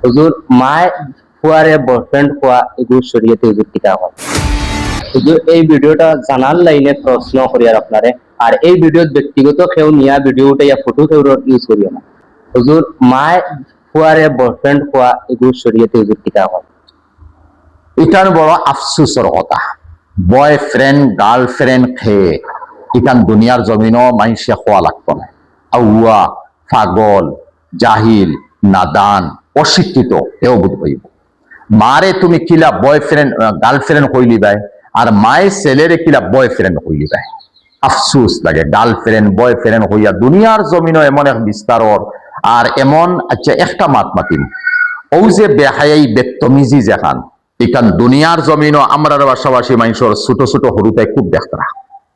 হুজুর মায় ফুয়ারে বয়ফ্রেন্ড হওয়া এগুলো শরীয়তে হুজুর কিতা হয়? হুজুর এই ভিডিওটা জানার লাইনে প্রশ্ন করি আর আপনারে, আর এই ভিডিও ব্যক্তিগত কেউ নিয়া ভিডিও উঠাইয়া ফটো কেউ ইউজ করিও না। হুজুর মায় ফুয়ারে বয়ফ্রেন্ড হওয়া এগুলো শরীয়তে হুজুর কিতা হয়? ইটার বড় আফসুসের কথা। বয়ফ্রেন্ড গার্লফ্রেন্ড খেয়ে ইটান দুনিয়ার জমিনও মানুষে খোয়া লাগতো না। আউয়া পাগল জাহিল নাদান অশিক্ষিত এও বুঝ পাইব। মারে তুমি কিলা বয়ফ্রেন্ড গার্লফ্রেন্ড হইলি ভাই, আর মায়ে ছেলেরে কিলা বয়ফ্রেন্ড হইলি ভাই। আফসুস লাগে গার্লফ্রেন্ড বয়ফ্রেন্ড হইয়া দুনিয়ার জমিনও এমন এক বিস্তারর। আর এমন আচ্ছা একটা মাত মাতিম, ও যে বেহায়াই বেতমিজি যেখান এখান দুনিয়ার জমিনও আমরা বাসাবাসী মানুষের ছোট ছোট হরুতাই খুব দেখতরা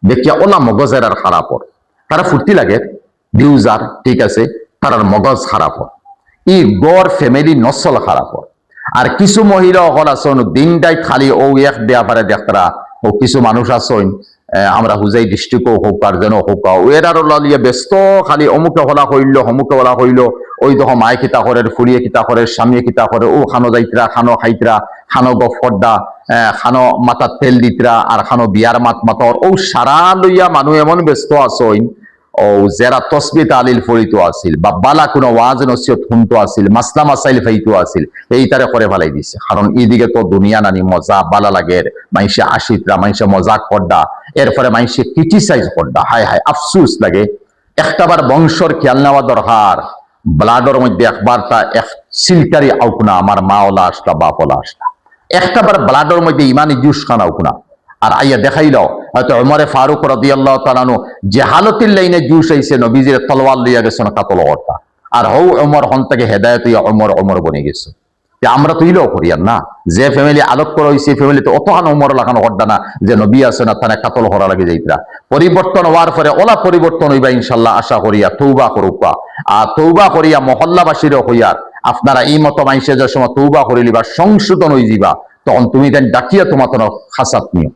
দেখিয়া ওলা মগজের আর খারাপ হর। তারা ফুর্তি লাগে ভিউজার ঠিক আছে, তার মগজ খারাপ হর, ই গড় ফ্যামিলি নসল খারাপ হর। আর কিছু মহিলা হল আসন দিনটাই খালি ও এক দেয়া পারে দেখতরা। ও কিছু মানুষ আসন আমরা হুজাই ডিস্ট্রিক্টও হোক আর যেন হোক ওয়েরার লিয়ে ব্যস্ত, খালি অমুকে হলা হইল অমুকে হলা হইল, ওই দেখো মায় কিতা করে ফুরিয়ে কিতা করে স্বামী কিতা করে, ও খানো যাইতরা খানো খাইতরা খানো গফরদা খানো মাথার তেল দিতরা আর খানো বিয়ার মাত মাতর ও সারা লইয়া মানুষ এমন ব্যস্ত আসইন। ও যারা তসবি তালিল ফরিতো আছিল বা বালা কোনো ওয়াজ নসিহত শুনতো আছিল মাসলা মাসাইল ফাইতো আছিল এই তারে করে ফেলাই দিছে। কারণ এইদিকে তো দুনিয়া নানি মজা বালা লাগে, মাইসে আশিতরা মাইসে মজাক করডা, এরপরে মাইসে ক্রিটিসাইজ করডা। হায় হায় আফসুস লাগে। একটাবার বংশর খেয়াল নেওয়া দরকার। ব্লাডের মধ্যে একবার তা এক সিলকারি আউকুনা আমার মা ওলা আসলা বাপ ওলা আসলা, একটাবার ব্লাডের মধ্যে ইমানি জুস খান আউকুনা। আর আইয়া দেখাইল হয়তো উমরে ফারুক রাদিয়াল্লাহু তাআলা আনহু জাহালতির লাইনে জুস আইছে, নবীজির তলোয়ার লইয়া গেছেন কাতল করতা, আর হৌ উমর হন থেকে হেদায়েত হইয়া উমর বনে গেছে। আমরা তো ইলো করি আর না, যে ফ্যামিলি আলোক করা হয়েছে ফ্যামিলিতে অতখান উমর লাগানো হড্ডা না যে নবী আছে না তারা কাতল করা লাগে যাইতরা। পরিবর্তন হওয়ার পরে ওলা পরিবর্তন হইবা ইনশাল্লাহ আশা করিয়া তৌবা করুকা। আর তৌবা করিয়া মহল্লাবাসীরও হইয়ার আপনারা এই মতো মাইসে যে সময় তৌবা করিলিবা সংশোধন হয়ে যাবা, তখন তুমি দেন ডাকিয়া তোমার খাসাত নিও,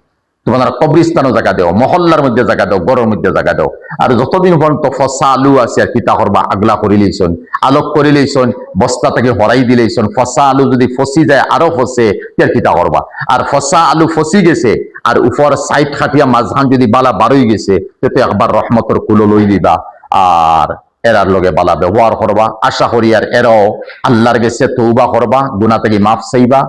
তোমার কবরিস্তানও জায়গা দেও, মহল্লার মধ্যে জায়গা দেও, গড়ের মধ্যে জায়গা দেও। আর যতদিন পর্যন্ত ফসা আলু আছে আর কিতা করবা আগলা করে লইছন আলোক করে লইছন বস্তা থেকে হরাই দিলেইছন, ফসা আলু যদি ফসি যায় আরো ফসে আর কিতা করবা। আর ফসা আলু ফসি গেছে আর উপর সাইড খাটিয়া মাঝখান যদি বালা বারোই গেছে তো একবার রহমতর কুলো লই দিবা আর এরার লগে বালা ব্যবহার করবা। আশা করি আর এরাও আল্লাহর গেছে তৌবা করবা, গুনাহ থেকে মাফ চাইবা।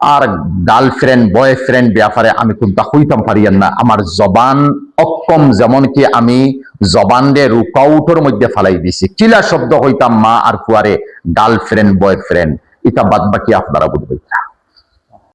আর গার্লফ্রেন্ড বয়ফ্রেন্ড ব্যাপারে আমি কোনটা হইতাম পারিয়ান না, আমার জবান অক্ষম, যেমন কি আমি জবান রে রুকাউটের মধ্যে ফালাই দিছি। কিলা শব্দ হইতাম মা আর ফুয়ারে গার্লফ্রেন্ড বয়ফ্রেন্ড, এটা বাদ বাকি আপনারা বুঝবেন।